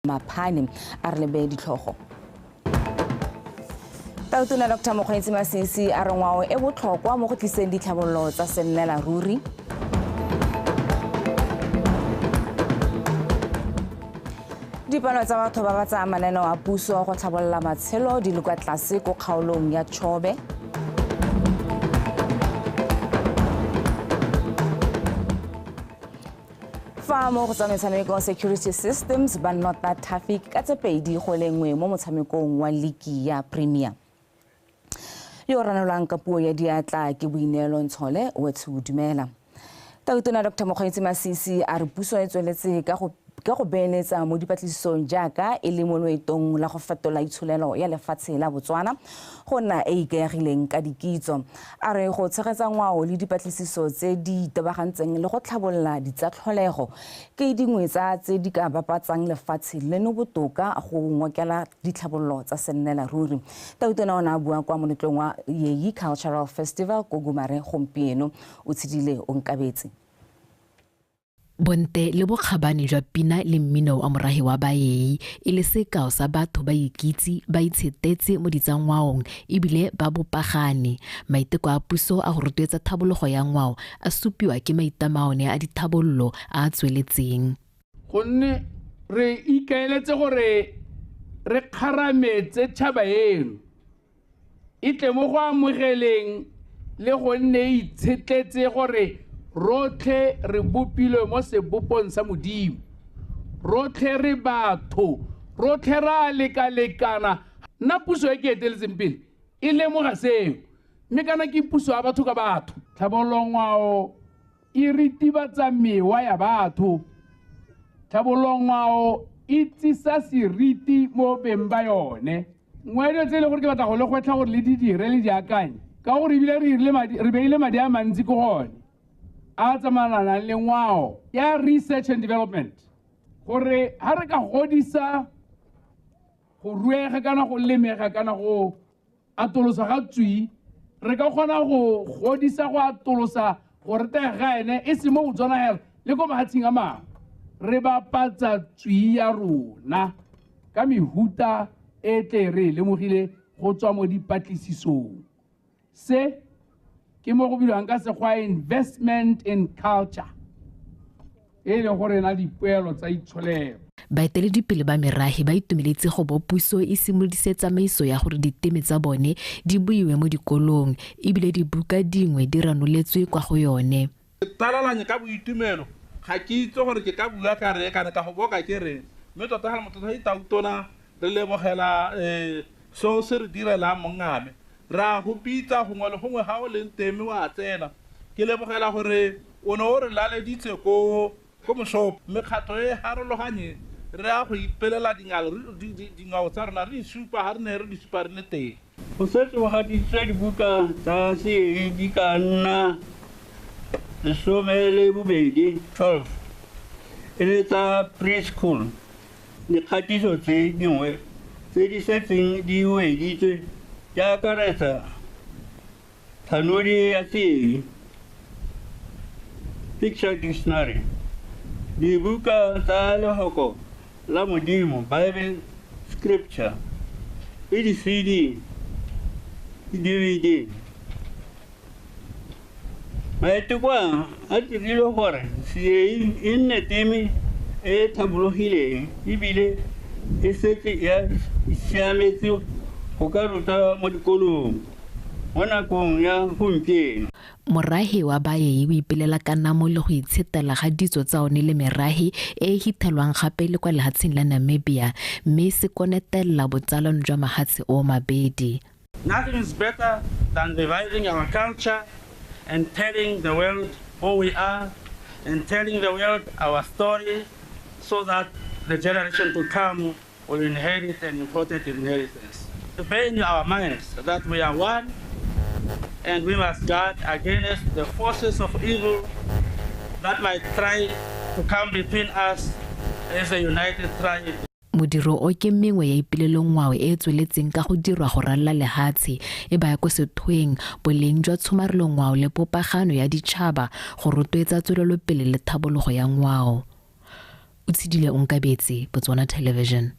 Maphane a re lebe ditlhogo. Tautona Dr. Mokgweetsi Masisi a re ngwao e botlhokwa mo go tliseng ditlhabololo tsa sennela ruri. Dipalo tsa batho ba ba tsaya mananeo a puso go tlhabolola matshelo di le kwa tlase ko kgaolong ya Chobe. Fa mo go tsa metshameko security systems ba nota traffic ka tsepedi go lengwe mo motshamekong wa League ya Premier. Yo ranolang ka puo ya diatla ke Boineelo Ntshole o etsu dumela. Tautona Dr. Mokgweetsi Masisi a re puso e tsweletse ka go beeletsa mo dipatlisisong jaaka e le mo loetong la go fetola itsholelo ya lefatshe la Botswana go nna e ikaegileng ka dikitso. A re go tshegetsa ngwao le dipatlisiso tse di tebagantseng le go tlhabolola ditsatlholego ke dingwe tse di ka bapatsang lefatshe leno botoka go ngokela ditlhabololo tsa sennela ruri. Tautona ona a bua kwa moletlong wa Yei Cultural Festival ko Gumare gompieno o tshidile o nkabetse. Bonte le bokgabane jwa pina le mmino a morahi wa Bayei e le sekao sa batho ba ikitse ba itshetetse mo ditsangwaong ebile ba bopagane. Maiteko a puso a go rotloetsa tlhabologo ya ngwao a supiwa ke maitamaone a dithabololo a tsweletseng. Gonne re ikaeletse gore re kgarametse tšhaba eno e tle mo go amogeleng le gonne itshetletse gore rotlhe re bopilwe mo sebopong sa Modimo. Rotlhe re batho, rotlhe ra lekalekana. Nna puso e ke eteletseng pele e lemoga seo, mme kana ke puso ya batho ka batho. Tlhabololo ngwao e ritibatsa mewa ya batho. Tlhabololo ngwao e tsisa seriti mo beng ba yone. Ngwaelo tse le gore ke batla go le gwetlha gore le di dire le di akanye ka gore ebile re beile madi a mantsi ko gone a tsamayana le ngwao ya research and development gore ha re ka godisa go ruega kana go lemega kana go atolosa ga tswi re ka kgona go godisa go atolosa gore ga ene e se mo Botswana hela le go mahatsheng a mangwe re bapatsa tswi ya rona ka mehuta e tle re lemogile go tswa mo dipatlisisong. Se ke mo go bilwang ka sekgwa investment in culture e le gore na dipoelo tsa itsholelo. Baeteledipele ba merahi ba itumeletse go bo puso e simolodise tsamaiso ya gore diteme tsa bone di buiwe mo dikolong ebile dibuka dingwe di ranoletswe kwa go yone. Talalanye ka boitumelo ga ke itse gore ke ka bua ka re kana ka go boka ke re mme tota ga motho a itautona re lebogela so se re direla mongame ra go pitsa gongwe le gongwe ga o leng teme wa tsena ke lebogela gore o ne o re laleditse ko mosopo mekgatlho e harologanye re a go ipelela dingwao tsa rona re isupa ga re ne re di supa re le teng. Go setse go gadisitswe dibuka tsa Seei di ka nna 12 e le tsa preschool. Dikgatiso tse dingwe tse di setseng di weditswe di akaretsa Thanodi ya Seei, Picture Dictionary, dibuka tsa lehoko la Modimo, Bible Scripture, le di-CD, di-DVD. Maiteko a dirile gore Seei e nne teme e tlhabologileng ebile e setse ya siametse go ka ruta mo dikolong mo nakong ya gompieno. Morahi wa Bayei o ipelela ka namo le go itshetela ga ditso tsa one le merahi e hithelwang gape le kwa lehatsheng la Namibia mme se konetella botsalano jwa mahatsi o mabedi. Nothing is better than reviving our culture and telling the world who we are and telling the world our story so that the generation to come will inherit an important inheritance. To bear in our minds that we are one and we must guard against the forces of evil that might try to come between us as a united tribe. Modiro o ke mengwe ya ipilelong ngwao e tsweletseng ka go dirwa go ralla lehatshe e ba ya go sethweng boleng jwa tshomarelo ngwao le popagano ya ditšhaba go rotloetsa tswelelopele le thabologo ya ngwao. o tshidile Onkabetse, Botswana Television.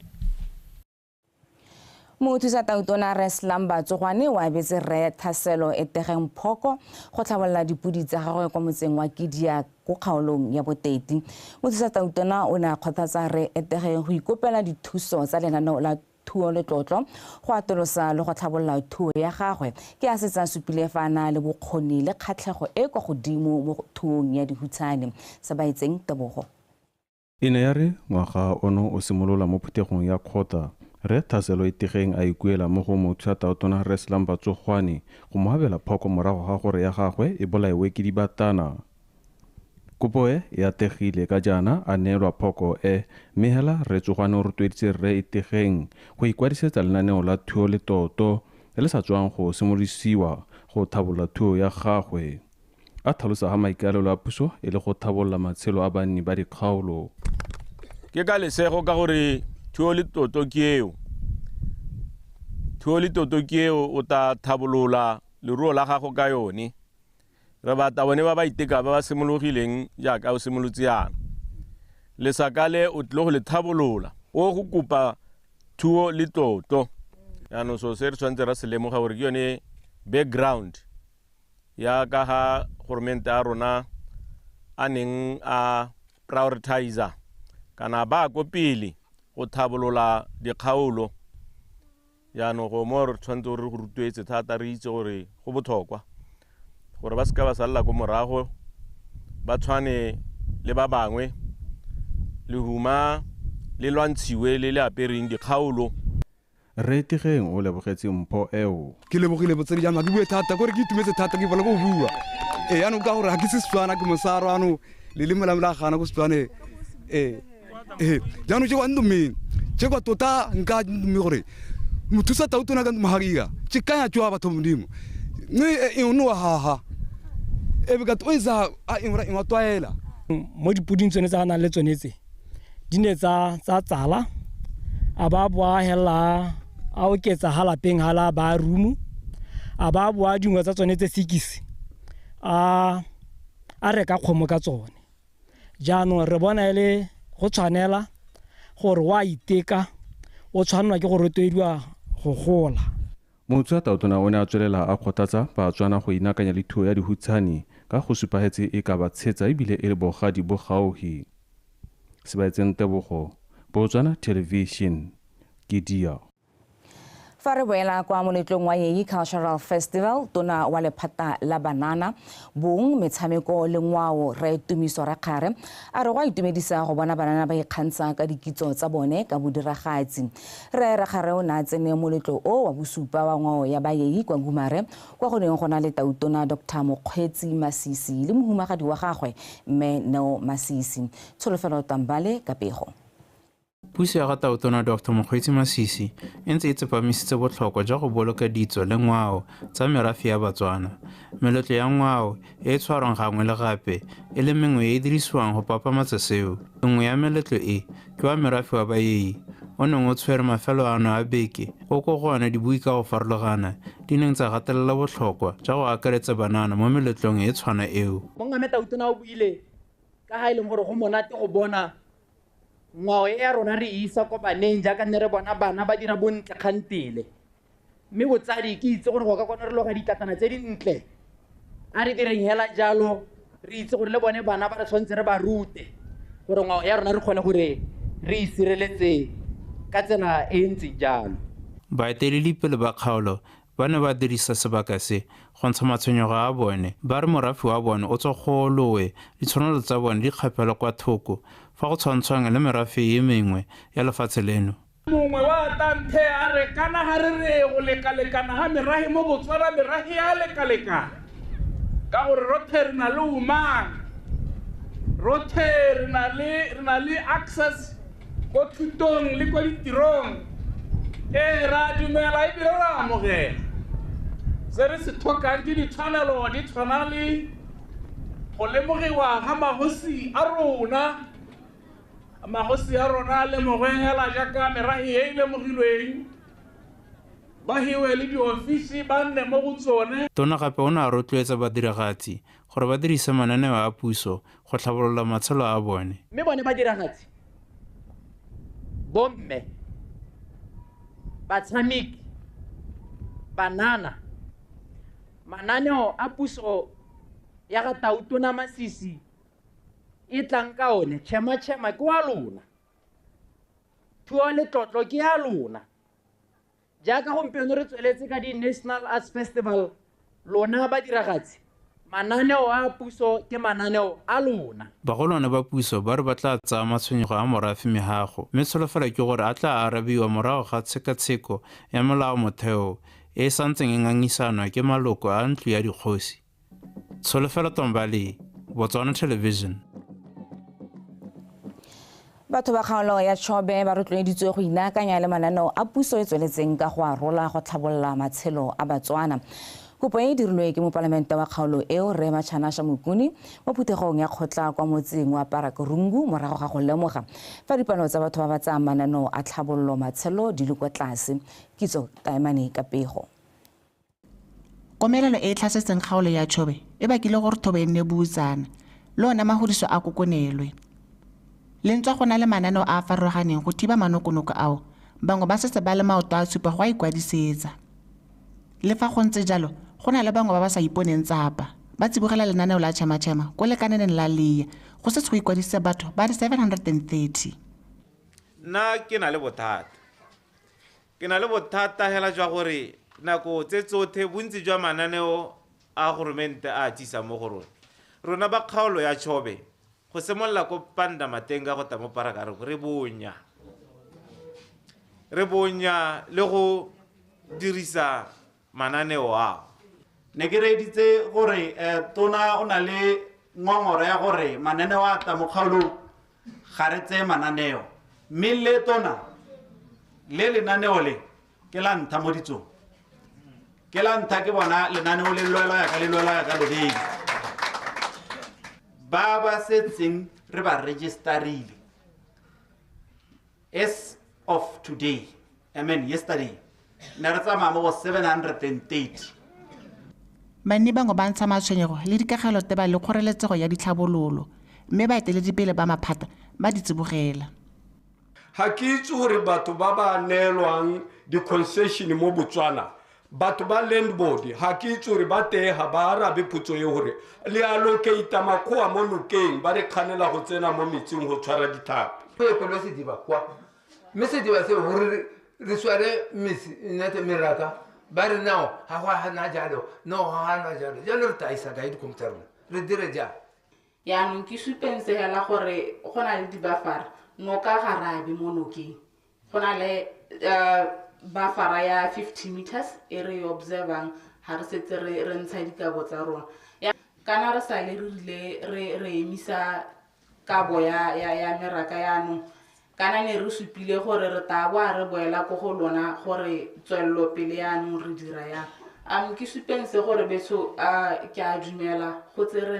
Mothusa Tautona Reslam Batsogwane wa abetse Re Thaselo Etegeng Phoko go tlhabolola dipudi tsa gagwe kwa motseng wa Kidia go kgaolong ya Boteti. Mothusa Tautona o ne a kgothatsa Re Etegeng go ikopela dithuso tsa lenaneo la thuo le tlotlo go atolosa le go tlhabolola thuo ya gagwe ke a setsa supile fana le bokgoni le kgatlhego e kwa godimo mo thuong ya dihutshane sa baitseng Tebogo. Ine ya re ngwaga ono o simolola mo phuthegong ya kgota Re Thaselo Etegeng a ikuela mo go Mothusa Tautona Reslam Batsogwane go mo abela phoko morago ga gore ya gagwe e bolaiwe ke dibatana. Kopo e ategile ka jana a neelwa phoko mme hela Re Tsogwane o rotloeditse Re Etegeng go ikwadisetsa lenaneo la thuo le toto le sa tswang go simolosiwa go thabolola thuo ya gagwe. A tlhalosa ga maikalelo a puso e le go thabolola matshelo a banni ba dikgaolo. Ke ka lesego ka gore thuo le toto ke eo o ta thabolola leruo la gago ka yone. Re batla bone ba iteka ba simologileng jaaka o simolotse yana. Lesakale o tlile go le thabolola o go kopa thuo le toto. Yaanong so se re tshwanetse ra se lemoga gore ke yone background ya ka ga gormente a rona a neng a prioritizer kana ba go pele go thabolola dikgaolo. Yaanong go mo re tshwanetse re go rutwetse thata re itse gore go botlhokwa gore ba ska ba salla go morago ba tshwane le ba bangwe le huma le lwantshiwe le apereng dikgaolo. Re Etegeng o lebogetse mpho eo. Ke lebogile botsedi jana ke bue thata gore ke itumetse thata ke bola go bua yaanong ka gore ga ke se Setswana ke mosaro ano le lemela la gana go Setswana jaanong ke wa ndomeng ke kwa tota nka mme gore Mothusa Tautona ka mahagiga ke kanya tswa batho modimo e ono wa haha e be ka toisa a ingora ingwa twaela mo dipuding tsone tsa na le tsonetse di ne tsa tsala a ba bua hela a oketsa halapeng hala ba rumu a ba bua dingwe tsa tsone tse sikisi a reka kgomo ka tsone jaanong re bona ele go tshwanela gore wa iteka o tshwanwa ke go rotloediwa go gola. Mothusa Tautona o ne a tswelela a kgothatsa Batswana go inakanya le thuo ya dihutshane ka go supagetse e ka ba tshetsa ebile e le bogadi bo gauhi. Se baitseng Tebogo, Botswana Television, Kidia. Fa re boela kwa moletlong wa Yei Cultural Festival tona wa lephata la banana bong metshameko le ngwao Re Tumiso Rakgare a re go itumedisa go bona banana ba ikgantsha ka dikitso tsa bone ka bodiragatsi. Re Rakgare o na tsene moletlo o wa bosupa wa ngwao ya ba Yei kwa Gumare kwa go neng go na le Tautona Dr. Mokgweetsi Masisi le mohumagadi wa gagwe mme Neo Masisi. Tsholofelo Tambale ka pego. Puso ya ga Tautona Dr. Mokgweetsi Masisi e ntse e tsepamisitse botlhokwa jwa go boloka ditso le ngwao tsa merafe ya Batswana. Meletlo ya ngwao e tshwarwang gangwe le gape e le mengwe e e dirisiwang go papamatsa seo. Nngwe ya meletlo e ke wa merafe wa Bayei o neng o tshwere mafelo ano a beke o ko gona dibui ka go farologana di neng tsa gatelela botlhokwa jwa go akaretsa banana mo meletlong e tshwana eo. Mongame Tautona o buile ka ga ile gore go monate go bona ngwao ya rona re isa ko baneng jaaka nne re bona bana ba dira bontle kgantele mme botsadi ke itse gore go ka kwana re loga dikatana tse dintle a re direng hela jalo re itse gore le bone bana ba re tshwantse re ba rute gore ngwao ya rona re kgone gore re isireletse ka tsela e ntse jalo. Baeteledipele ba kgaolo ba ne ba dirisa sebaka se go ntsha matshwenyego a bone ba re morafe wa bone o tswa kgolowe ditshwanelo tsa bone di kgapela kwa thoko fa go tshwantshwang le merafe e mengwe ya lefatshe leno. Mongwe wa tanthe a re kana ha re re go lekalekana ha merahe mo Botswana merahe ya lekalekana ka gore rothe re na le umang rothe re na le access go thutong le go ditirong ra dumela e bile ra amogela se re se tlhokang ke ditshwanelo di tshwana le go lemogiwa ga magosi a rona. Magosi a rona le mogwela jaaka merahi e lemogilweng ba hiwe le diofisi ba nne mo go tsone. Tona gape o ne a rotloetsa badiragatsi gore ba dirise mananeo a puso go tlhabolola matshelo a bone. Mme bone badiragatsi bomme, batshameki, banana, mananeo a puso ya ga Tau Tona Masisi e tlang ka one tšhema ke wa lona, thuo le tlotlo ke ya lona. Jaaka gompieno re tsweletse ka di-National Arts Festival, lona badiragatsi, mananeo a puso ke mananeo a lona. Bagolwane ba puso ba re ba tla tsaya matshwenyego a morafe mehago, mme tsholofelo ke gore a tla arabiwa morago ga tshekatsheko ya molao motheo e santseng e ngangisanwa ke maloko a ntlo ya dikgosi. Tsholofelo Tombali, Botswana Television. Batho ba kgaolo ya Chobe ba rotloeditswe go inakanya le mananeo a puso e tsweletseng ka go arola go tlhabolola matshelo a Batswana. Kopo e dirilwe ke moparlamente wa kgaolo eo Re Machanasha Mukuni mo phuthegong ya kgotla kwa motseng wa Parakarungu morago ga go lemoga fa dipalo tsa batho ba ba tsaya mananeo a tlhabololo matshelo di le kwa tlase. Kitso Taemane Kapego. Komelelo e tlhasetseng kgaolo ya Chobe e bakile gore thobe e nne buutsana le ona mahodiso a kokonelwe. Lentswa go na le mananeo a farologaneng go thiba manokonoko ao, bangwe ba setse ba le maoto a supa go a ikwadisetsa. Le fa go ntse jalo, go na le bangwe ba ba sa iponeng tsapa ba tsibogela lenaneo la tšhema ko lekaneneng la Leya go setse go ikwadisitse batho ba di 730. Nna ke na le bothata hela jwa gore nako tse tsotlhe bontsi jwa mananeo a goromente a tisa mo go rona ba kgaolo ya Chobe go semolla ko Panda Matenga go ta mo Parakarungu re bonya le go dirisa mananeo a ne ke reditse gore tona o na le ngongoro ya gore mananeo a ta mo kgaolong ga re tse mananeo, mme le tona le lenaneo le ke la ntha mo ditsong, ke la ntha ke bona lenaneo le lwela ya ka lobedi ba ba setseng re ba registerile as of today, yesterday na re tsamaya mo 730. Banni bangwe ba ntsha matshwenyego le dikagelo teba le kgoreletsego ya ditlhabololo, mme baeteledipele ba maphata ba di tsibogela. Ha ke itse gore batho ba ba neelwang di-concession mo Botswana, batho ba land board, ha ke itse gore ba teha ba arabe potso ye gore le allocate makgoa mo nokeng ba re kganela go tsena mo metsing go tshwara dithapi. Pelo se diba kwa mme se diba se gore re sware nete merata ba re nao ha go hana jalo no ha hana jalo re taisa ga di-computer re dire ja yaanong ke supense hela gore go na le dibafara no ka garabe mo nokeng go na le bafara ya 50 meters e re observang ha re setse re ntsha dikabo tsa rona kana re sa le re emisa kabo ya meraka yaanong kana ne re supile gore re taboa re boela ko go lona gore tswello pele yaanong re dira yang ke supense gore betso ke a dumela go tsere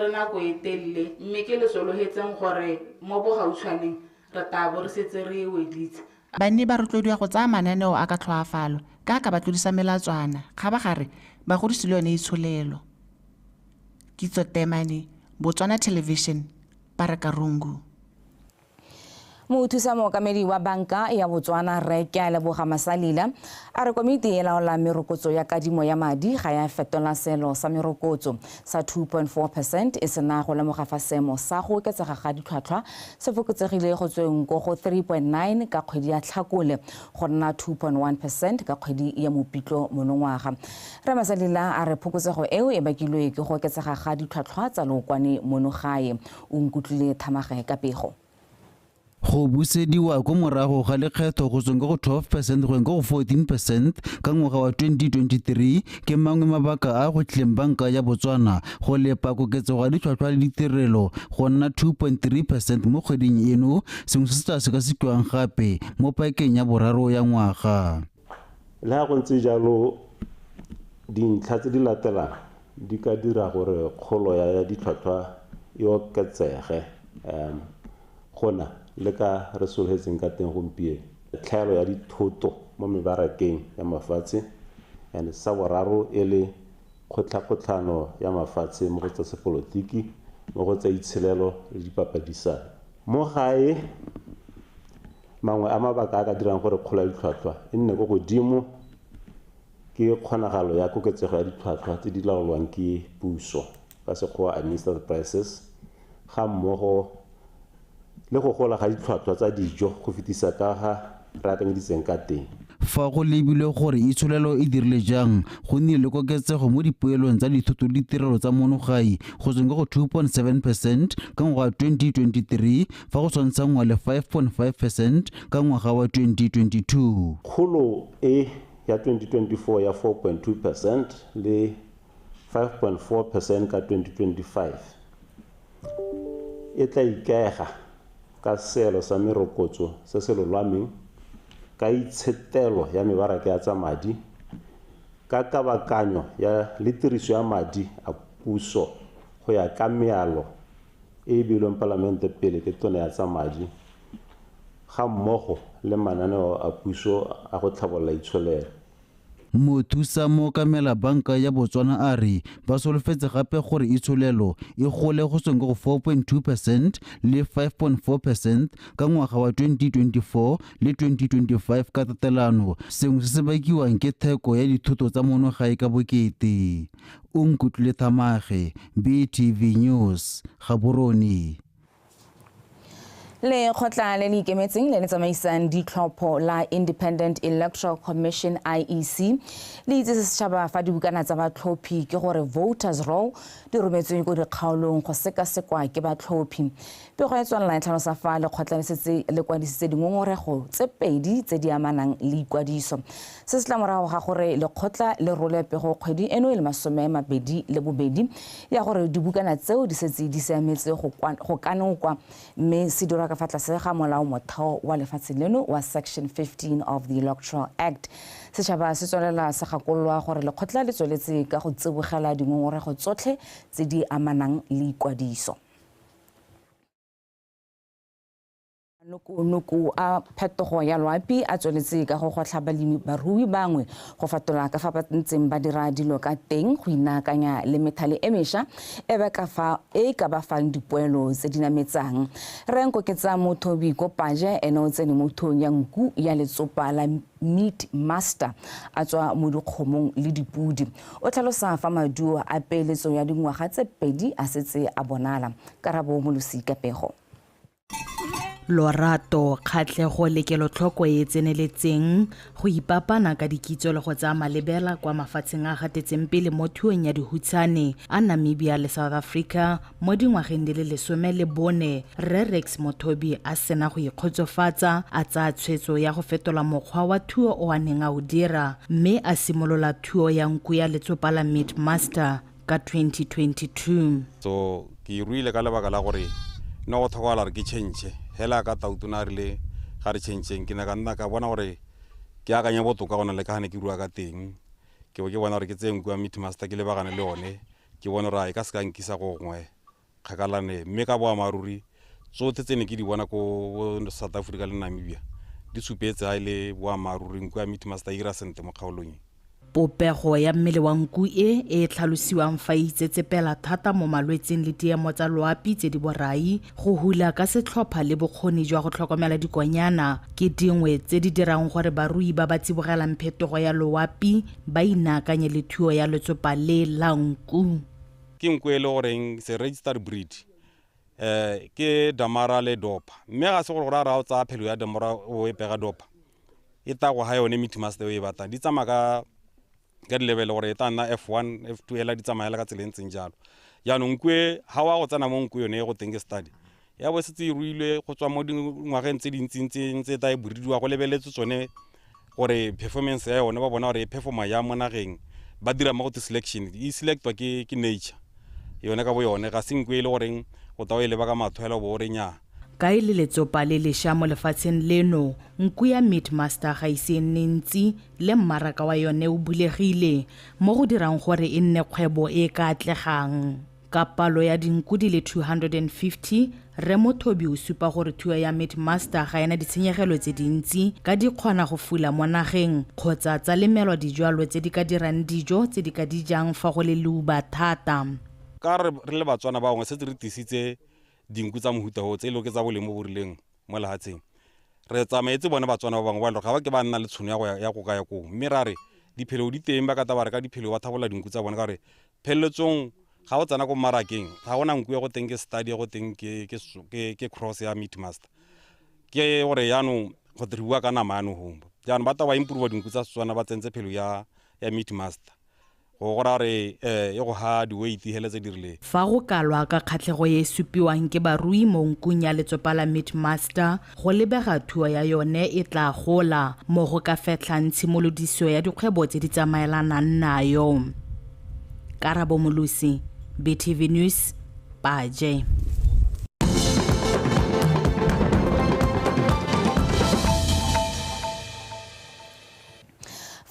nako e telele mme ke le solohetseng gore mo bogautshwaneng re tabo re setse re weditse. Banni ba rotloediwa go tsaya mananeo a ka tlhoafalo ka ba tlodisa melatswana ga ba gare ba godise le yone itsholelo. Kitso Temane, Botswana Television, Parakarungu. Mothusa mookamedi wa banka ya Botswana Re Leboga Masalila a re komiti e laola merokotso ya kadimo ya madi ga ya fetola selo sa merokotso sa 2.4% e sena go lemoga fa seemo sa go oketsega ga ditlhwatlhwa se fokotsegile go tsweng go 3.9 ka kgwedi ya Tlhakole go nna 2.1% ka kgwedi ya Mopitlwe monongwaga. Re Masalila a re phokotsego eo e bakilwe ke go oketsega ga ditlhwatlhwa tsa lookwane monogae. O nkutlwile Thamage Kapego. Go busediwa ko morago ga lekgetho go tsweng go 12% go go 14% ka ngwaga wa 2023 ke mangwe mabaka a go tleng banka ya Botswana go lepa koketsego ga ditlhwatlhwa le ditirelo go nna 2.3% mo kgweding eno, sengwe se se tla sekasekiwang gape mo pakeng ya boraro ya ngwaga. Le ha go ntse jalo dintlha tse di latelang di ka dira gore kgolo ya ditlhwatlhwa e oketsege gona le ka re soletseng ka teng gompieno tlhaelo ya dithoto mo mebarakeng ya mafatshe and sa boraro e le kgotlhakotlhano ya mafatshe mo go tsa sepolotiki mo go tsa itshelelo le dipapadisano. Mo gae mangwe a mabaka a ka dirang gore kgolo ya ditlhwatlhwa e nne ko godimo ke kgonagalo ya koketsego ya ditlhwatlhwa tse di laolwang ke puso ka sekgowa administered prices ga mmogo le go gola ga ditlhwatlhwa tsa dijo go fetisa ka ga re akanyeditseng ka teng. Fa go lebilwe gore itsholelo e dirile jang go nnile le koketsego mo dipoelong tsa dithoto le ditirelo tsa monogai go tsweng go 2.7% ka ngwaga wa 2023 fa go tshwantshangwa le 5.5% ka ngwaga wa 2022. Kgolo e ya 2024 ya 4.2% le 5.4% ka 2025 e tla ikaega ka seelo sa merokotso se se lolwameng ka itshetelo ya mebaraka ya tsa madi ka kabakanyo ya le tiriso ya madi a puso go ya ka mealo e bilweng palamente pele ke tona ya tsa madi ga mmogo le mananeo a puso a go tlhabolola itsholelo. Mothusa mookamela banka ya Botswana a re ba solofetse gape gore itsholelo e gole go tsweng go 4.2% le 5.4% ka ngwaga wa 2024 le 2025 ka tatelano, sengwe se se bakiwang ke theko ya dithoto tsa monogae ka bokete. O Nkutlwe Thamage, BTV News, Gaborone. Le khotla le le ikemetseng le le tsamaisang ditlhopho la Independent Electoral Commission IEC le itse setšhaba fa dibukana tsa batlhophi ke gore voters roll di rometswe go dikgaolong go sekasekwa ke batlhophi. Pego ya tswana la tlhalosa fa le khotla le setse le kwadisitse dingongorego tse pedi tse di amanang le ikwadiso. Se se tla morago ga gore le khotla le role pego kgwedi eno e le 22 ya gore dibukana tseo di setse di siametse go kanokwa mme se dira ka fa tlase ga molao motheo wa lefatshe leno wa Section 15 of the Electoral Act. Setšhaba se tswelela se gakololwa gore lekgotla le tsweletse ka go tsibogela dingongorego tsotlhe tse di amanang le ikwadiso. Noko a phetogo ya loapi a tsweletse ka go gotlha barui bangwe go fatola ka fa ba ntseng ba dira dilo ka teng go inakanya le methale e mesha e ka ba fang dipoelo tse di nametsang. Re nkoketsa Mothobi Kopaje ene o tsene mo thong ya nku ya letsopa la Meat Master a tswa mo dikgomong le dipudi. O tlhalosa fa maduo a peeletso ya dingwaga tse pedi a setse a bonala. Karabo Molosi ka pego. Lorato, kgatlhego le kelotlhoko e tseneletseng go ipapana ka dikitso le go tsaya malebela kwa mafatsheng a gatetseng pele mo thuong ya dihutshane a Namibia le South Africa mo dingwageng di le 14. Rex Mothobi a sena go ikgotsofatsa a tsaya tshwetso ya go fetola mokgwa wa thuo o a neng a o dira mme a simolola thuo ya nku ya letsopa la Meat Master ka 2022. So ke ruile ka lebaka la gore no go tlhokagala re ke change hela ka tautona rile ga re change ke na ka nna ka bona gore ke akanya botoka gona le ka gane ke rua ka teng ke bo ke bona gore ke tseng kwa Meat Master ke le bagane le one ke bona ra e ka se ka nkisa go ngwe kgakalane mme ka boa maruri tsotlhe tsene ke di bona ko South Africa le Namibia di supetse a ile boa maruri kwa Meat Master ira sente mo kgaolong. Popego ya mmele wa nku e tlhalosiwang fa itsetsepela thata mo malwetseng le diemo tsa loapi tse di borai go hula ka setlhopha le bokgoni jwa go tlhokomela dikonyana ke dingwe tse di dirang gore barui ba ba tsibogelang phetogo ya loapi ba inakanye le thuo ya letsopa le la nku. Ke nku e le goreng se registered breed ke damara le dopa mme ga se gore ra ra o tsa phelo ya damara o e pega dopa e ta go ha yone Meat Master e batla di tsamaka ka level gore e tana F1 F2 ela di tsamaela ka tseleng tseng jalo ya no nkwe ha wa go tsana mo nku yone go teng study ya bo setse e ruilwe go tswa mo dingwageng tse dintsi ta e buridiwa go lebeletse tsone gore performance ya yone ba bona gore e performa ya monageng ba dira mo go selection e selectwa ke nature yone ka bo yone ga sengwe le goreng go tawo ile ba ka mathwela bo re nya ka ile letsopa le lesha mo lefatsheng leno nku ya Meat Master ga ise ntsi le mmaraka wa yone o bulegile mo go dirang gore e nne kgwebo e ka atlegang ka palo ya dinku di le 250. Re Mothobi o supa gore thuo ya Meat Master ga ena ditshenyegelo tse dintsi ka di kgona go fula mo nageng kgotsa tsa lemelwa dijwalo tse di ka dirang dijo tse di ka dijang fa go le leuba thata. Ka re le Batswana ba ngwe se re tisitse dinku tsa mohuta ho tse ile ke tsa bolemo bo rileng mo lehatsheng re tsamaetse bone batswana ba bangwe ba le ga ba ke ba nna le tshono ya go ka ya koo mme ra re diphelo di teng ba ka taba re ka diphelo ba thabola dinku tsa bone ka re pheletsong ga o tsena ko mmarakeng ga gona nku ya go teng ke study ya go teng ke cross ya meat master ke gore yaanong go diriwa ka nama ano home jaanong ba taba improve dinku tsa Setswana ba tsentse phelo ya meat master go gora re e go ha di-weight hele tse di rileng fa go kalwa ka kgatlhego ye supiwang ke barui mo nkung ya letsopa la meat master go lebega thuo ya yone e tla gola mo go ka fetlang tshimolodiso ya dikgwebo tse di tsamaelanang nayo. Karabo Molusi, BTV News, Paje.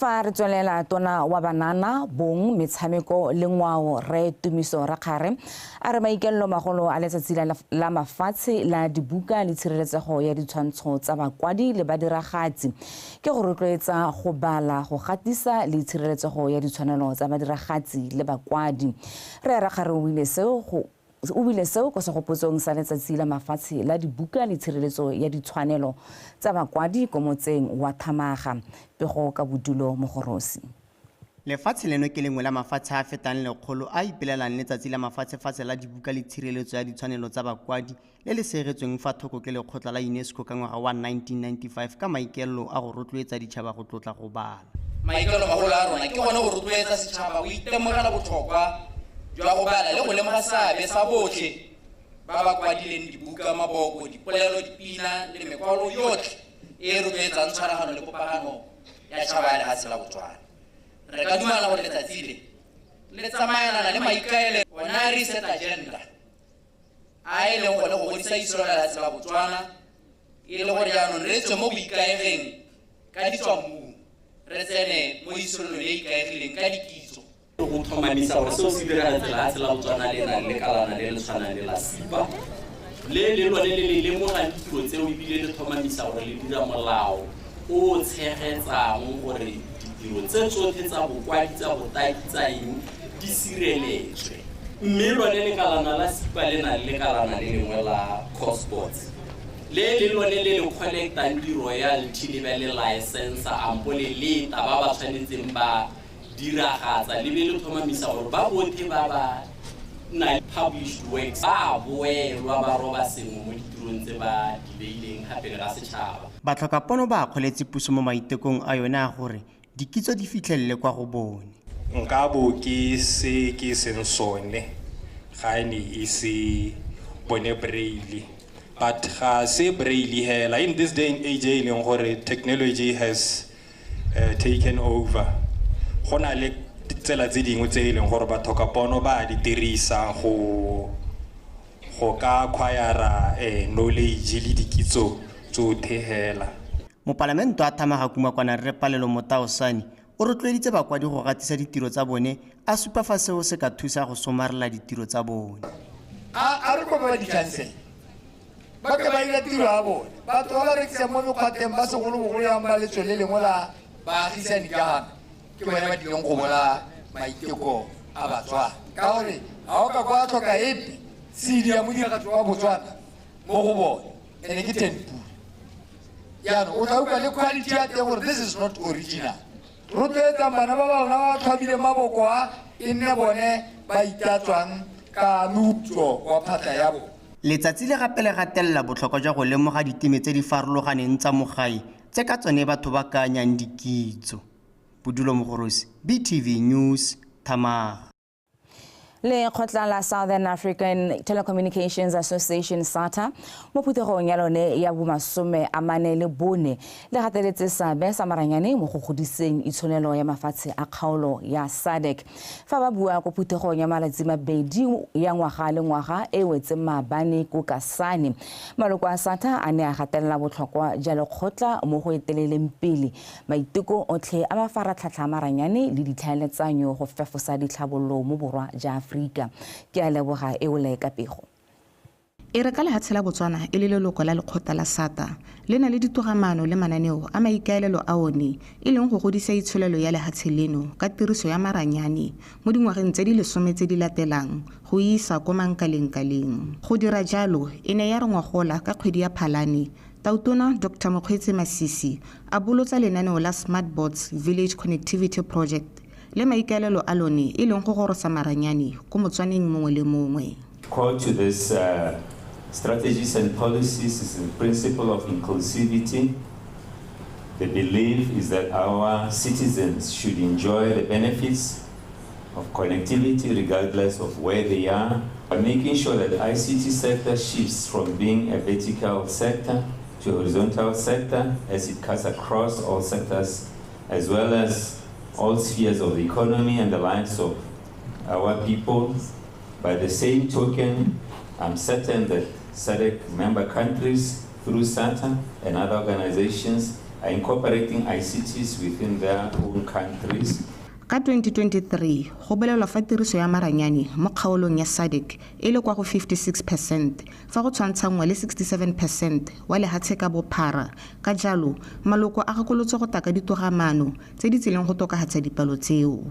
Fa re tswelela tona wa banana bong metshameko le ngwao re Tumiso Rakgare a re maikelelo magolo a letsatsi la mafatshe la dibuka le tshireletsego ya ditshwantsho tsa bakwadi le badiragatsi ke go rotloetsa go bala go gatisa le tshireletsego ya ditshwanelo tsa badiragatsi le bakwadi. Re Rakgare o bile seo ko segopotsong sa letsatsi la mafatshe la dibuka le tshireletso ya ditshwanelo tsa bakwadi ko motseng wa Thamaga pego ka bodulo mogorosi. Lefatshe leno ke lengwe la mafatshe a fetang lekgolo a ipelelang letsatsi la mafatshe la dibuka le tshireletso ya ditshwanelo tsa bakwadi le le segetsweng fa thoko ke lekgotla la UNESCO ka ngwaga wa 1995 ka maikelelo a go rotloetsa ditšhaba go tlotla go bala. Maikelelo magolo a rona ke gone go rotloetsa setšhaba go itemogela botlhokwa jwa go bala le go lemoga seabe sa botlhe ba ba kwadileng dibuka, maboko, dipolelo, dipina le mekwalo yotlhe e rotloetsang tshwaragano le popagano ya tšhaba ya lefatshe la Botswana. Re ka dumela gore letsatsi le tsamaelana le maikaelelo ona reset agenda a e leng gone go godisa isolo ya lefatshe la Botswana e le gore jaanong re tswe mo boikaegeng ka ditswammung re tsene mo isolong e ikaegileng ka dikitso go tlhomamisa gore seo se diragetse lefatshe la Botswana le nang le kalana le le tshwanang le la SIPA le lone le lemogang ditiro tseo ebile le tlhomamisa gore le dira molao o tshegetsang gore ditiro tse tsotlhe tsa bokwadi tsa botaki tsa eng di sireletswe mme lone lekalana la SIPA le nang le lekalana le lengwe la Cosports le lone le collectang di-royalty le be le license ampo le leta ba ba tshwanetseng ba diragatsa le be le tlhomamisa gore ba botlhe ba ba na published works ba boelwa ba roba sengwe mo ditirong tse ba di beileng gape le ga setšhaba. Batlhokapono ba kgoletse puso mo maitekong a yone a gore dikitso di fitlhelele kwa go bone. Nka bo ke seng sone ga ene e se bone braille but ga se braille hela in this day and age e leng gore technology has taken over. Go na le tsela tse dingwe tse e leng gore batlhokapono ba di dirisa go ka acquire knowledge le dikitso tsotlhe hela. Mopalamento a Thamaga Kumakwana Rre Palelo Motaosane o rotloeditse bakwadi go gatisa ditiro tsa bone a supa fa seo se ka thusa go somarela ditiro tsa bone. A re kopa di-chancellor ba ke ba ira tiro ya bone batho ba ba rekisa mo mekgwateng ba segolobogolo yang ba letswe le lengwe la baagisani ka gana ke bone ba dileng go bola maiteko a Batswana ka gore ga o ka kwa tlhoka epe sedi ya modiragatsi wa Botswana mo go bone ene ke 10 pula yaanong o tla utlwa le quality ya teng gore this is not original. Rotloetsang bana ba bangwe ba tlhabile maboko a e nne bone ba itatswang ka meuptso wa phatla ya bone. Letsatsi le gape le gatelela botlhokwa jwa go lemoga diteme tse di farologaneng tsa mogae tse ka tsone batho ba kanyang dikitso. Bodulo Mogorosi, BTV News, Thamaga. Le khotla la Southern African Telecommunications Association SATA mo phuthegong ya lone ya bomasome a mane le bone le gateletse seabe sa maranyane mo go godiseng itshwanelo ya mafatshe a kgaolo ya SADC fa ba bua go phuthegong ya malatsi mabedi ya ngwaga le ngwaga e wetse maabane ko Kasane. Maloko a SATA a ne a gatelela botlhokwa ja lekgotla mo go eteleleng pele maiteko otlhe a mafaratlhatlha a maranyane le ditlhaeletsanyo go fefosa ditlhabololo mo borwa ja Afrika ke a leboga e o le ka pego. E re ka lefatshe la Botswana e le leloko la lekgotla la SATA le na le ditogamano le mananeo a maikaelelo a one e leng go godisa itsholelo ya lefatshe leno ka tiriso ya maranyane mo dingwageng tse di 10 tse di latelang go isa ko mankaleng-kaleng. Go dira jalo e ne ya re ngwagola ka kgwedi ya Phalane Tautona Dr. Mokgweetsi Masisi a bolotsa lenaneo la Smart Boards Village Connectivity Project le maikaelelo a lone e leng go gorosa maranyane ko motswaneng mongwe le mongwe. Core to this strategies and policies is the principle of inclusivity. The belief is that our citizens should enjoy the benefits of connectivity regardless of where they are, by making sure that the ICT sector shifts from being a vertical sector to a horizontal sector as it cuts across all sectors, as well as all spheres of the economy and the lives of our people. By the same token, I'm certain that SADC member countries, through SATA and other organizations, are incorporating ICTs within their own countries. Ka 2023, go belelwa fa tiriso ya maranyane mo kgaolong ya SADC e le kwa go 56%, fa go tshwantshangwa le 67% wa lehatshe ka bophara. Ka jalo, maloko a gakolotse go taka ditogamano tse di tseleng go tokahatsa dipalo tseo.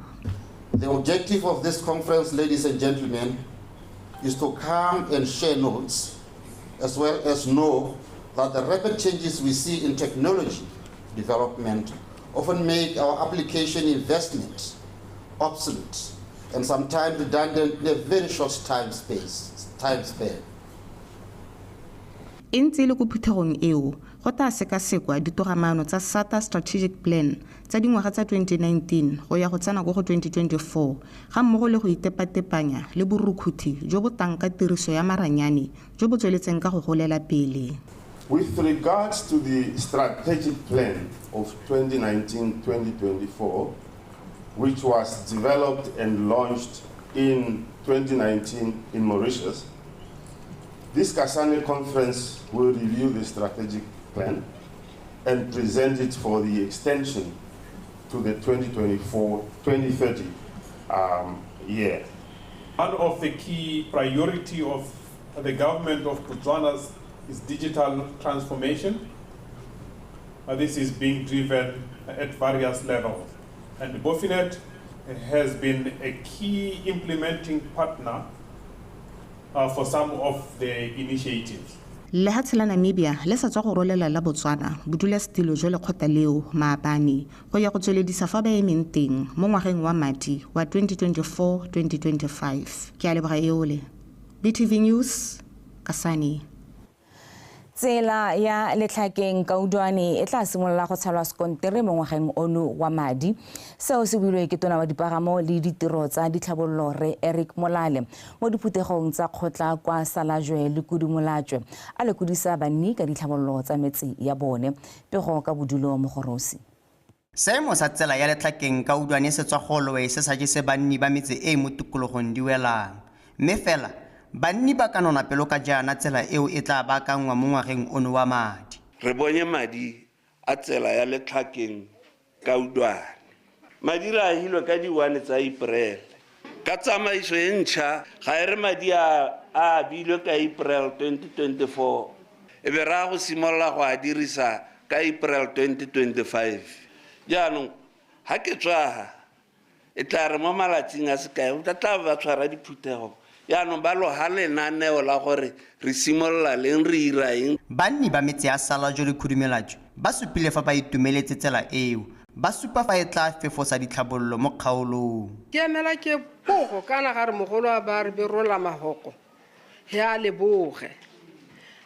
The objective of this conference, ladies and gentlemen, is to come and share notes, as well as know that the rapid changes we see in technology development often make our application investments obsolete and sometimes redundant in a very short time span. E ntse le go phuthegong eo go tla sekasekwa ditogamano tsa SATA Strategic Plan tsa dingwaga tsa 2019 go ya go tsena go 2024 ga mmogo le go itepatepanya le borukhuthi jo bo tang ka tiriso ya maranyane jo bo tsweletseng ka go golela pele. With regards to the strategic plan of 2019-2024, which was developed and launched in 2019 in Mauritius, this Kasane conference will review the strategic plan and present it for the extension to the 2024-2030 year. One of the key priority of the government of Botswana is digital transformation. This is being driven at various levels. And Bofinet has been a key implementing partner for some of the initiatives. Lehatshe la Namibia le sa tswa go rolela la Botswana bodula setilo jo le kgota leo maabane go ya go tsweledisa fa ba emeng teng mo ngwageng wa madi wa 2024-2025. Ke a leboga eole. BTV News, Kasane. Tsela ya letlhakeng Kaudwane e tla simolola go tshalwa sekontere mo ngwageng ono wa madi. Seo se builwe ke tona wa dipagamo le ditiro tsa ditlhabololo re Eric Molale mo diphuthegong tsa kgotla kwa Salajwe le Kudumolatswe a le kudisa banni ka ditlhabololo tsa metsi ya bone pego ka bodulo mo Gorosi. Seemo sa tsela ya letlhakeng Kaudwane se tswa golwe se sa jese banni ba metsi e mo tikologong di welang. Mme fela banni ba kanona pelo ka jana tsela eo e tla baakangwa mo ngwageng ono wa madi. Re bone madi a tsela ya letlhakeng Kaudwane. Madi ra hilwe ka di 1 tsa April. Ka tsamaiso e ntšha ga e re madi a bilwe ka April 2024. E be ra go simolola go a dirisa ka April 2025. Jaanong ha ke tswa e tla re mo malatsing a sekae o tla ba tshwara diphuthego. Yaanong ba loga lenaneo la gore re simolola leng re ira eng. Banni ba metsi a Salajwe le Kudumelatswe ba supile fa ba itumeletse tsela eo. Ba supa fa e tla fefosa ditlhabololo mo kgaolong. Ke emela ke pogo kana ga re mogolo a ba re be rola mahoko ya leboge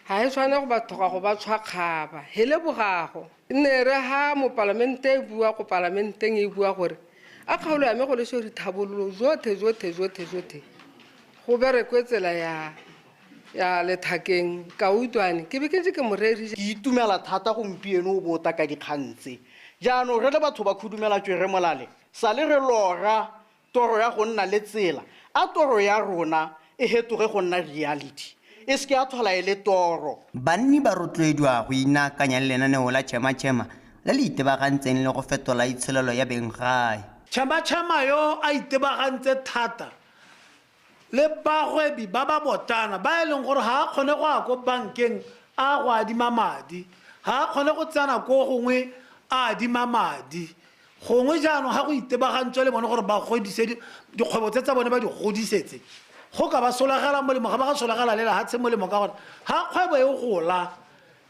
ha e tshwane go bathoga go ba tshwakgaba hele bogago nne re ha mo parlamente e bua go parlamenteng e bua gore a kgaolo ya me go le se dithabololo zote go bere kwetsela ya lethakeng Kaudwane ke be ke ke moreri ke itumela thata gompieno o bota ka dikgantse jaanong re le batho ba Kudumelatswe re Molale sa le re lora toro ya go nna le tsela a toro ya rona e hetoge go nna reality e se ke a thola e le toro. Banni ba rotloediwa go inakanya le lenaneo la Chema le le itebagantseng le go fetola itsholelo ya beng gae. Chema yo a itebagantse thata le bagwebi ba ba botana ba e leng gore ha kgone go a ko bankeng a go adima madi ha kgone go tsena ko gongwe a adima madi gongwe jaanong ha go itebagantswe le bone gore ba godise dikgwebo tsa bone ba di godisetse go ka ba solagala molemo ga ba ga solagala le ha tse molemo ka gore ha kgwebo e gola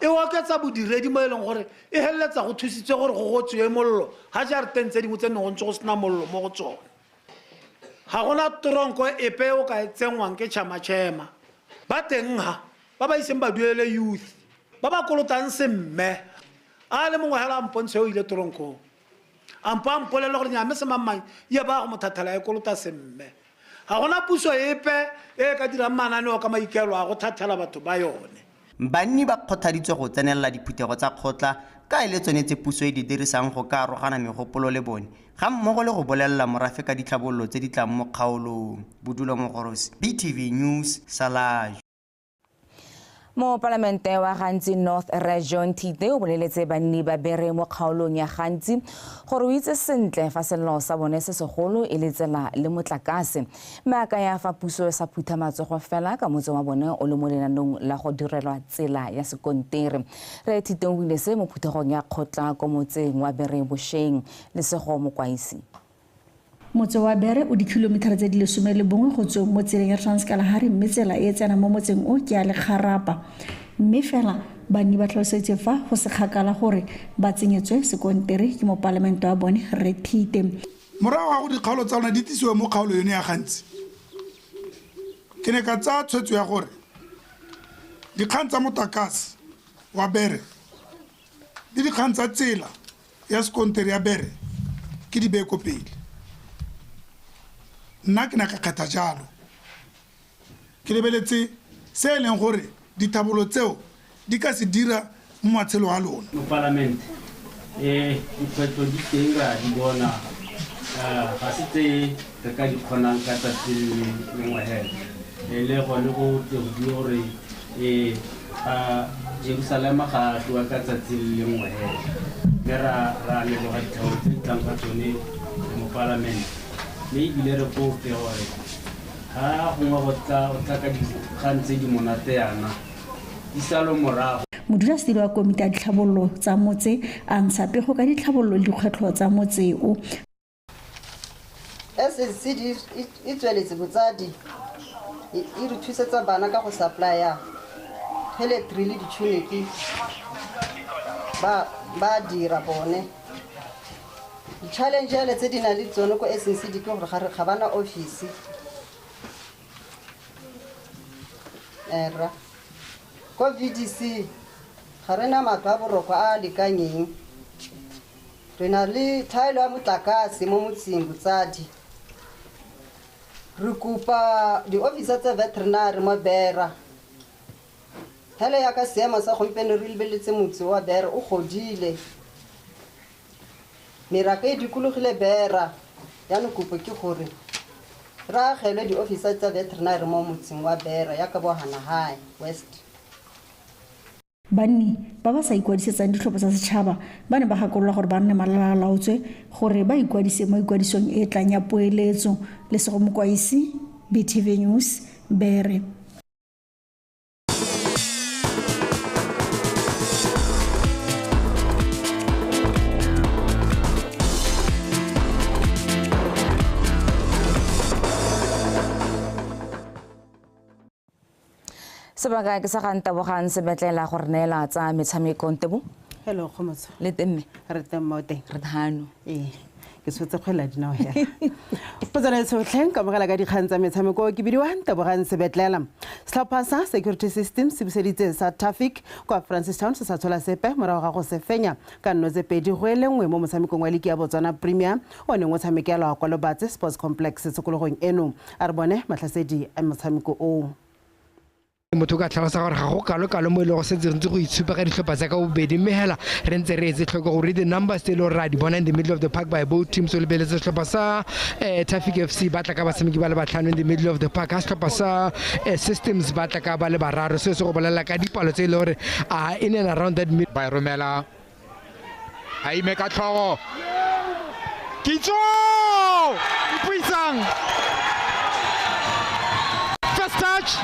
e oketsa bodiredi mo e leng gore e heleletsa go thusitse gore go gotswe mollo ga jareteng tse dingwe tse nne go ntse go sena mollo mo go tsone ga gona toronko epe o ka tsengwang ke tšhamatšhema ba teng ga ba ba iseng ba duele youth ba ba kolotang semme a le mongwe hela mpontshe o ile toronkong ampo a mpolele gore nyame se mamang ye ba go mothathela e kolota semme ga gona puso epe e ka dirang mananeo ka maikelo a go thathela batho ba yone banni ba kgothaditswe go tsenelela diphuthego tsa kgotla ka e le tsone tse puso e di dirisang go ka arogana megopolo le bone ga mmogo le go bolelela morafe ka ditlhabololo tse di tlang mo kgaolong. Bodulo Mogorosi, BTV News, Salaj. Mo palamente wa Gantsi North Region Tite o boleletse banni ba bere mo kgaolong ya Gantsi gore o itse sentle fa sello sa bone se segolo e le tsela le motlakase mme a ka ya fa puso sa phutha matsogo fela ka motse wa bone o le mo lenanong la go direlwa tsela ya sekontere. Re Tite o ile se mo phuthegong ya kgotla ko motseng wa bere bosheng le sego mokwaisi. Motse wa bere o dikilometara tse di 11 go tswa mo tseleng ya Transkalahari mme tsela e tsena mo motseng o ke a le Kgarapa mme fela banni ba tlhalosetse fa go se kgakala gore ba tsenyetswe sekontere ke mo parlamento wa bone Re Tite. Morago ga go dikgaolo tsa rona di tisiwe mo kgaolo yone ya Gantsi ke ne ka tsaya tshwetso ya gore dikgang tsa motlakase wa bere le dikgang tsa tsela ya sekontere ya bere ke di beko pele. Nna ke na ka kgetha jalo ke lebeletse se e leng gore dithabolo tseo di ka se dira mo matshelo a lona mo parlamente dikgwetlho di teng ra di bona ga se tse re ka di kgonang ka tsatsi le nngwe hela le gone go tle go di gore Jerusalema ga tloa ka tsatsi le nngwe hela mme ra leboga dithaolo tse di tlang ka tsone mo parlamente mme ebile re kope gore ga gongwe go tla ka dikgang tse di monate yana di salo morago. Modulasetilo wa komiti ya ditlhabololo tsa motse a ntsha pego ka ditlhabololo le dikgwetlho tsa motse o. SSC e tsweletse botsadi e re thusetsa bana ka go supplya electric le ditšhoneki ba dira bone. Challenge le tse di na le tsone ko SSC di ke gore ga bana office ko VDC ga re na matlo a boroko a lekanyeng re na le thaelo ya motlakase mo motseng botsadi re kopa di-officer tsa veterinary mo Bera hele ya ka seemo sa gompieno re lebeletse motse wa Bera o godile meraka e dikologile Bera ya no kopo ke gore ra agele di-officer tsa veterinary mo motseng wa Bera ya ka Bohana High West. Banni ba ba sa ikwadisetsang ditlhopho tsa setšhaba ba ne ba gakolola gore ba nne malalalaotswe gore ba ikwadise mo ikwadisong e tlang ya poeletso le sego mokwaisi BTV News Bere. Sebaka ke sa ganta bogang se betlela gore neela tsa metshameko Ntebo. Hello khomotso. Le temme. Re temme teng. Re thano. Ke swetse kgwela dinao ya. Potsana se tleng ka mogala ka dikgang tsa metshameko ke bidiwa Ntebogang se betlela. Setlhopha sa Security Systems se buseditse sa Traffic kwa Francistown se sa tshola sepe morago ga go se fenya ka nno tse pedi go elengwe mo motshamekong wa ligi ya Botswana Premier o neng o tshamekelwa kwa Lobatse Sports Complex tsekologong eno a re bone matlhasedi a motshameko o. Motho ka tlhalosa gore ga go kalo mo ile go setse re ntse go itshupa ka ditlhopha tsa ka bobedi mme hela re ntse re etse tlhoko gore the numbers tse le ra di bona in the middle of the park by both teams so lebeletse tlhopha sa Traffic FC ba tla ka batshameki ba le batlhano in the middle of the park ha tlhopha sa Systems ba tla ka ba le bararo se go bolela ka dipalo tse le gore in and around that mid by Romela a ime ka tlhogo Kitso Puisang first touch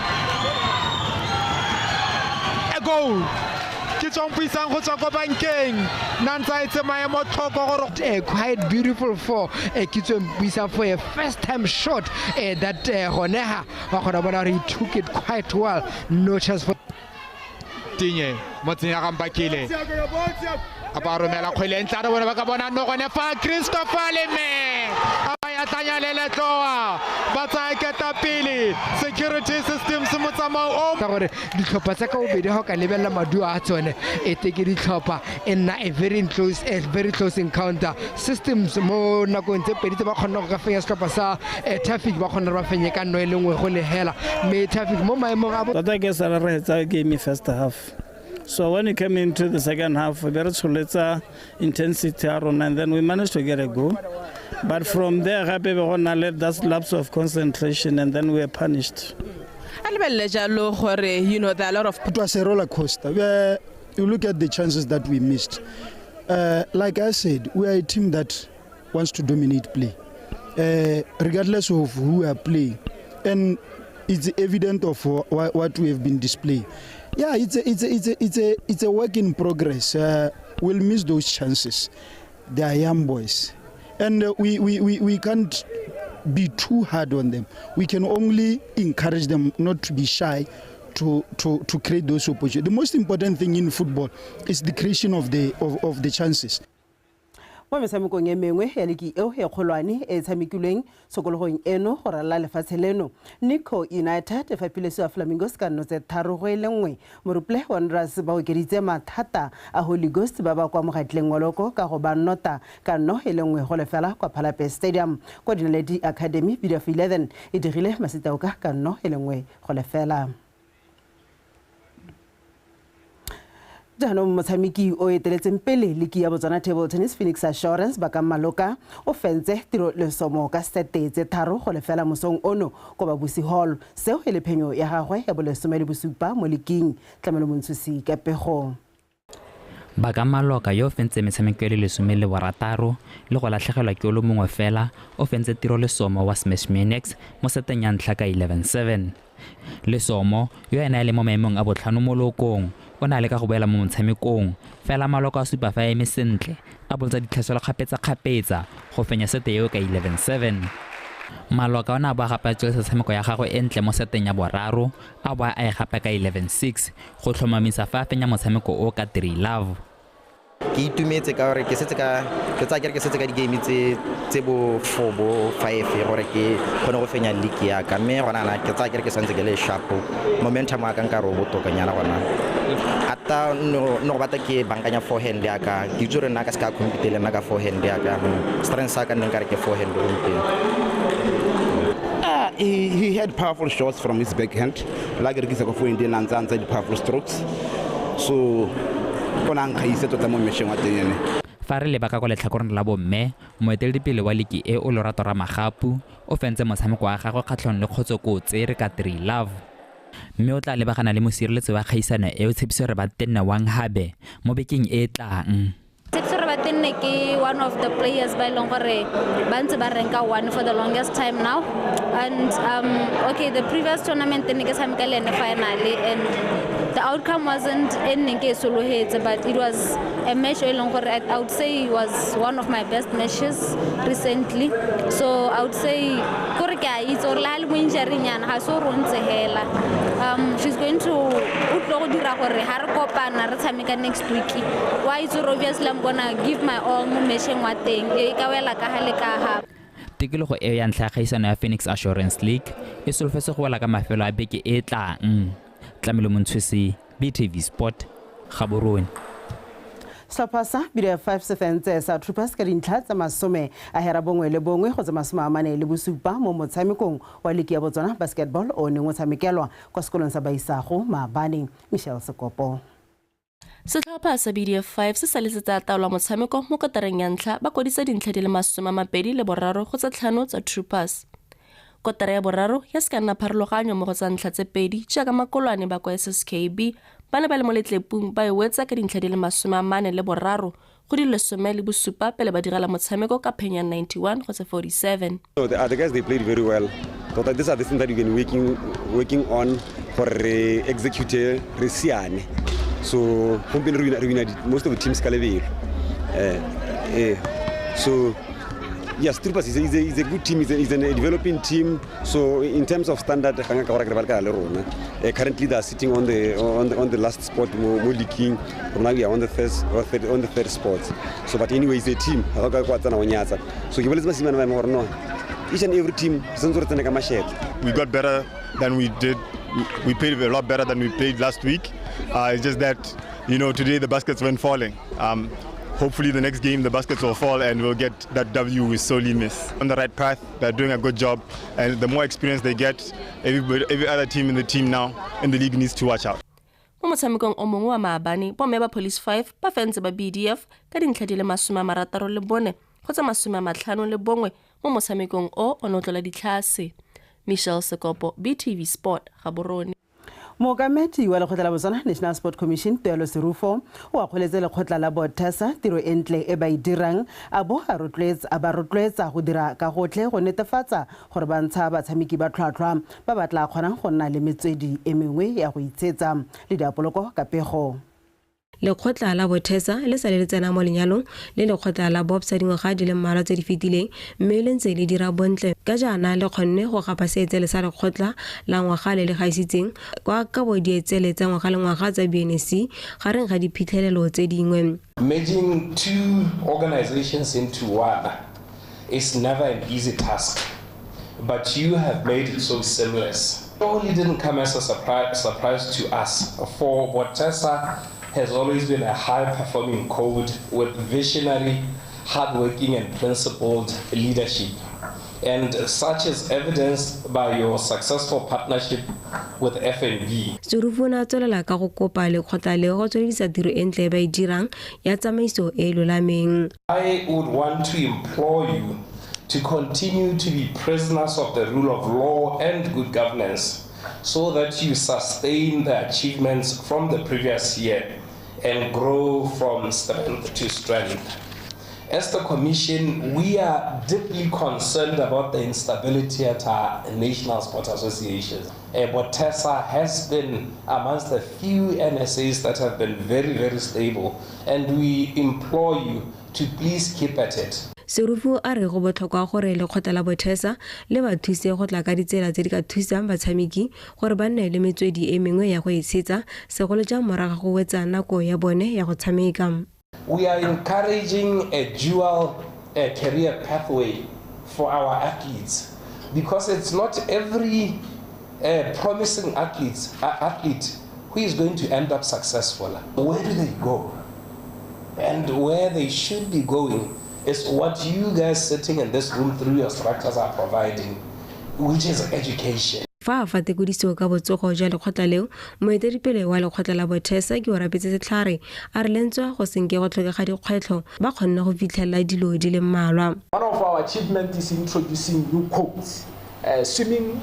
goal. Quite beautiful for Kitso for a first time shot that Honeha he took it quite well. No chance for Motinye ya Gambakile a ba romela kgwele e ntla re bone ba ka bona nogone fa Christopher Leme a ya tanya le letloa ba tsaya ketapele security systems mo tsamao ka gore ditlhopha tsa ka bobedi ga o ka lebella maduo a tsone e teke ditlhopha e nna a very close encounter systems mo nakong tse pedi tse ba kgona go ka fenya setlhopha sa traffic ba kgona ba fenye ka nno e le nngwe go legela mme traffic mo maemong a But I guess I read the game first half. So when we came into the second half, we very solid intensity and then we managed to get a goal. But from there, we let that lapse of concentration and then we were punished. You know, there are a lot of. It was a roller coaster. Where you look at the chances that we missed. Like I said, we are a team that wants to dominate play, regardless of who we are playing, and it's evident of what we have been displaying. Yeah, it's a work in progress. We'll miss those chances. They are young boys, and we can't be too hard on them. We can only encourage them not to be shy to create those opportunities. The most important thing in football is the creation of the chances. Mo metshamekong e mengwe ya leki eo e kgolwane e tshamekilweng sokologong eno go rala lefatshe leno Nico United e fapiletse wa Flamingos ka nno tse 3-1 Moruple Wanderers ba okeditse mathata a Holy Ghost ba ba kwa mogatleng waloko ka go ba nota ka nno e lengwe go lefela kwa Phalape Stadium kwa Dinaledi Academy BDF 11 e digile masitauka ka nno e lengwe go lefela. Jaanong motshameki o eteletseng pele leki ya Botswana Table Tennis Phoenix Assurance ba ka Maloka o fentse tiro lesomo ka sete tse 3 go lefela mosong ono ko Babusi Hall seo e le phenyo ya gagwe ya bolesome le bosupa mo leking Tlamelo Montsusi ka pego. Ba ka Maloka yo fentse metshameko le lesome le borataro le go latlhegelwa ke o le mongwe fela o fentse tiro lesomo wa Smash Minex mo seteng ya ntlha ka 11-7. Lesomo yo ena le mo maemong a botlhano mo lokong o na le ka go boela mo motshamekong fela Maloka a supa fa eme sentle a boltsa ditlhaselo kgapetsa go fenya sete eo ka 11-7. Maloka o na ba gapa tswela tshameko ya gagwe entle mo seteng ya boraro a ba a e gapa ka 11-6 go tlhomamisa fa fenya motshameko o ka 3-love. Ke itumetse ka gore ke setse ka di game tse bo 4 bo 5 gore ke kgone go fenya league ya ka mme gona na ke ke santse ke le sharp momentum wa ka nka ro botokanyana gona ata no bata ke bankanya forehand ya ka ke tsore nna ka ska compete le nna ka forehand ya ka strength sa ka nne nka re ke forehand o mpeng. He had powerful shots from his backhand like re kisa go for Indian and the powerful strokes so konang khaise tota mo mesheng wa teng ene. Fa re leba ka go letlhakoreng la bomme moeteledipele wa leki e o Lorato Ramagapu o fentse motshameko wa gagwe kgatlhong le Kgotsokotse re ka 3-love mme o tla lebagana le mosireletsi wa kgaisano e o tshepiso re ba tenne Wang Habe mo bekeng e tlang. Tshepiso re ba tenne ke one of the players ba ileng gore ba ntse ba ranka 1 for the longest time now and okay the previous tournament ne ke tshameka le ene finally and the outcome wasn't ending ke solohetse but it was a match I would say was one of my best matches recently so I would say gore ke a itse gore la le mo injury nyana ha so rontse hela she's going to utlo go dira gore ha re kopana re tshameka next week why it's obviously I'm gonna give my all mo matcheng wa teng e ka wela ka hale ka ha tikologo e ya ntlha kgaisano ya Phoenix Assurance League e solofetse go wela ka mafelo a beke e tlang. Tlamelo Montsusi BTV Sport Gaborone. Slapasa BDF 5 sefentse sa Troopers ka dintlha tsa masome a hera bongwe le bongwe go tsa masome a mane le bosupa mo motshamekong wa leki ya Botswana basketball o neng o tshamekelwa kwa sekolong sa Baisago Maabane. Michelle Sekopo. Setlhopha sa BDF 5 se salesetsa taolo motshameko mo kotareng ya ntlha ba kodisa dintlha di le 23 go tsa 5 tsa Troopers. Kotara ya boraro ya skanna pharologanyo mo go tsa ntlha tse 2 jaaka makolwane ba kwa SSKB ba ne ba le mo letlepung ba e wetsa ka dintlha di le 43 go di 17 pele ba direla motshameko ka phenya 91 go tsa 47. So the other guys they played very well. So these are the things that we've been working on for execute Resiane. So we've been most of the teams ka lebelo. So yes, Troopers is a good team, is a developing team. So in terms of standard, currently they are sitting on the last spot, more leaking. Now we are on the third spot. So but anyway, it's a team. So each and every team, we got better than we did. We played a lot better than we played last week. It's just that, today the baskets went falling. Hopefully the next game the baskets will fall and we'll get that W we sorely miss. On the right path, they're doing a good job, and the more experience they get, every other team in the league needs to watch out. Mo motshamekong o mongwe wa maabane bomme ba Police 5 ba fentse ba BDF ka dintlha di le 64 kgotsa 51 mo motshamekong o notlola ditlhase. Michelle Sekopo, BTV Sport, Gaborone. Mookamedi wa lekgotla la Botswana National Sport Commission Tuelo Serufo o a kgoletse lekgotla la Botesa tiro entle e ba e dirang a ba rotloetsa go dira ka gotlhe go netefatsa gore ba ntsha batshameki ba tlhwatlhwa ba batla kgonang go nna le metswedi e mengwe ya go itshetsa le diapoloko ka pego. Lekgotla la Botesa le sa le tsena mo lenyalong le lekgotla la Bobsa dingwaga di le mmalwa tse di fetileng mme le ntse le dira bontle ka jaana le kgonne go gapa seetsele sa lekgotla la ngwaga le gaisitseng kwa ka bodietsele tsa ngwaga le ngwaga tsa BNC gareng ga diphitlhelelo tse dingwe. Merging two organizations into one is never an easy task, but you have made it so seamless. It only didn't come as a surprise to us. For Botesa has always been a high-performing code with visionary, hardworking and principled leadership. And such is evidenced by your successful partnership with FNB. Serufo tswelela ka go kopa lekgotla le go tswelediisa tiro entle ba e dirang ya tsamaiso e lolameng. I would want to implore you to continue to be prisoners of the rule of law and good governance so that you sustain the achievements from the previous year and grow from strength to strength. As the Commission, we are deeply concerned about the instability at our National Sports Association. Botesa has been amongst the few NSAs that have been very, very stable, and we implore you to please keep at it. Serufo a re go botlhokwa gore lekgotla la Botesa le ba thuse go tla ka ditsela tse di ka thusang batshameki gore ba nne le metswedi e mengwe ya go itshetsa segolo jang moraga go wetsa nako ya bone ya go tshameka. We are encouraging a dual career pathway for our athletes because it's not every promising athlete who is going to end up successful. Where do they go? And where they should be going is what you guys sitting in this room through your structures are providing, which is education. Fa fa tekodiso ka botsogo ja lekgotla leo moeteledipele wa lekgotla la Botesa ke o rapetse setlhare a re lentswa go senke go tlhokega dikgwetlho ba kgonne go fitlhelela dilo di le mmalwa. One of our achievements is introducing new codes. Swimming,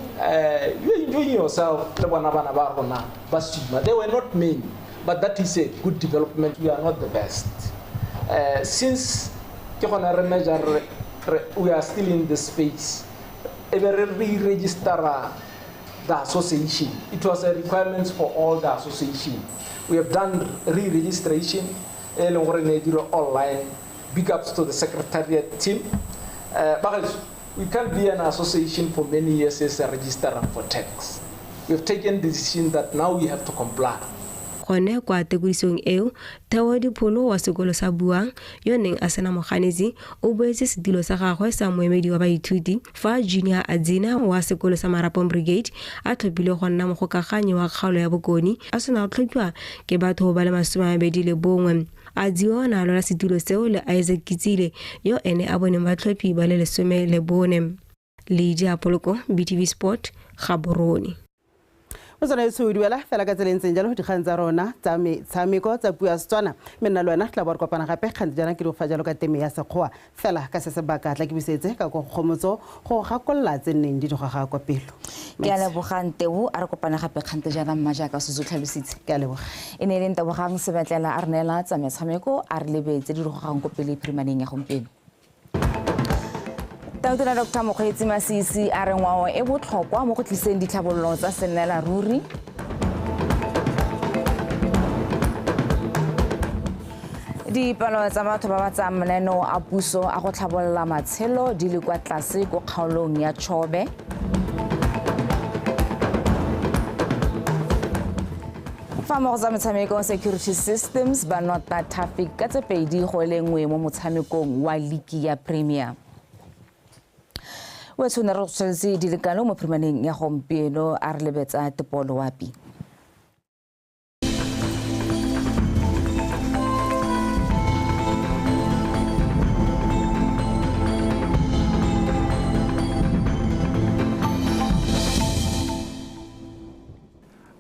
you're enjoying yourself. They were not many, but that is a good development. We are not the best. Since we are still in this space, we register the association. It was a requirement for all the association. We have done re-registration online. Big ups to the secretariat team. But we can't be an association for many years as a registrar for tax. We have taken the decision that now we have to comply. Gone kwa tekodisong eo Theo Dipholo wa sekolo sa Buang yo neng a sena moganetsi o boetse setilo sa gagwe sa moemedi wa baithuti fa Junior Adzina wa sekolo sa Marapong Brigade a tlhopile go nna mogokaganyi wa kgaolo ya Bokoni a sena go tlhokiwa ke batho ba le 21. Adziwa na lola setilo seo le Isaac Kitsile yo ene a boneng batlhophi ba le 14. Lydia Poloko, BTV Sport, Gaborone. O tsona e tshudiwela fela ka tselentseng jalo di kgantsa rona tsa metshameko tsa puo ya Setswana mme nna le wena tla bo re kopana gape kgantsa jana ke di go fa jalo ka teme ya sekgowa fela ka se sebaka tla ke bisetse ka go gomotso go gakolla tse nneng di diga ga kwa pelo ke a leboganteo a re kopana gape kgantsa jana mmaja ka se tlhalositse ke a leboga e ne le ntabogang se batlela a re nela tsa metshameko a re lebetse di digogang go pele primaneng ya gompieno. Tautela Dr. Mokgweetsi Masisi a re ngwao e botlhokwa mo go tliseng ditlhabololo tsa senela ruri. Dipalo tsa batho ba ba tsang mananeo a puso a go tlhabolola matshelo di le kwa tlase ko kgaolong ya Chobe. Fa mo tsa metshameko security systems ba notla traffic ka tse pedi go le nngwe mo motshamekong wa Ligi ya Premier. We tsona re tshwanetse di lekano mo primaneng ya gompieno a re lebetsa Tepolo Wapi.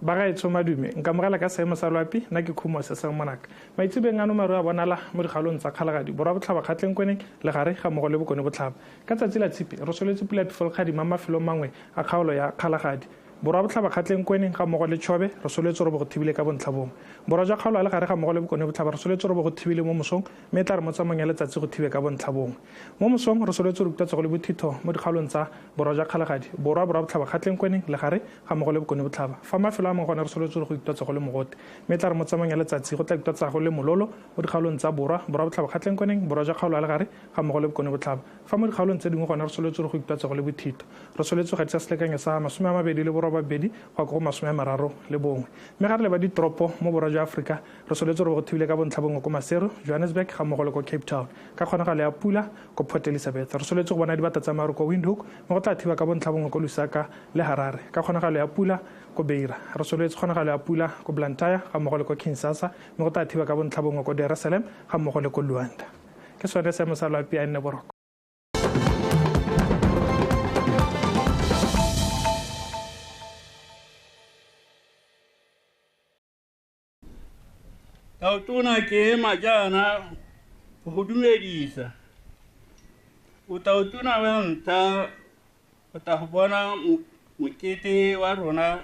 Bagaetsho madume nka mogela ka seemo sa loapi nna ke khumo se se monaka maitsebeng ano maru a bonala mo dikgalong tsa kgalagadi borwa botlhaba kgatleng kweneng le gare ga mogo le bokone botlhaba ka tsatsi la tshipi re soletse pula pifolkgadi ma mafelo mangwe a kgaolo ya kgalagadi borwa botlhaba kgatleng kweneng ga mogo le Chobe re soletse re bo go thibile ka bontlhabong borwa ja kgaolo le gare ga mogo le bokone botlhaba re soletse re bo go thibile mo mosong mme tla re mo tsamong ya letsatsi go thibe ka bontlhabong mo mosong re soletse re kutwa go le bothitho mo dikgaolong tsa borwa ja kgalagadi borwa botlhaba kgatleng kweneng le gare ga mogo le bokone botlhaba fa mafelo a mangwe gone re soletse re go itwa go le mogote mme tla re mo tsamong ya letsatsi go tla itwa go le mololo mo dikgaolong tsa borwa botlhaba kgatleng kweneng borwa ja kgaolo le gare ga mogo le bokone botlhaba fa mo dikgaolong tse dingwe gone re soletse re go itwa go le bothitho re soletse go etsa selekanyo sa 22 go go 31 mme gare le ba ditoropo mo borwa jwa Afrika re soletse re go thibile ka bontlhabong go Maseru Johannesburg ga mogo le go Cape Town ka kgonagalo ya pula go Port Elizabeth re soletse go bona dibata tsa maru go Windhoek mo go tla thiba ka bontlhabong go Lusaka le Harare ka kgonagalo ya pula go Beira re soletse kgonagalo ya pula go Blantyre ga mogo le go Kinshasa mo go tla thiba ka bontlhabong go Dar es Salaam ga mogo le go Luanda ke sone se mo sa loapi a nne boroko. Tautona ke majana go dumedisa o tautona wa nta o ta go bona mokete wa rona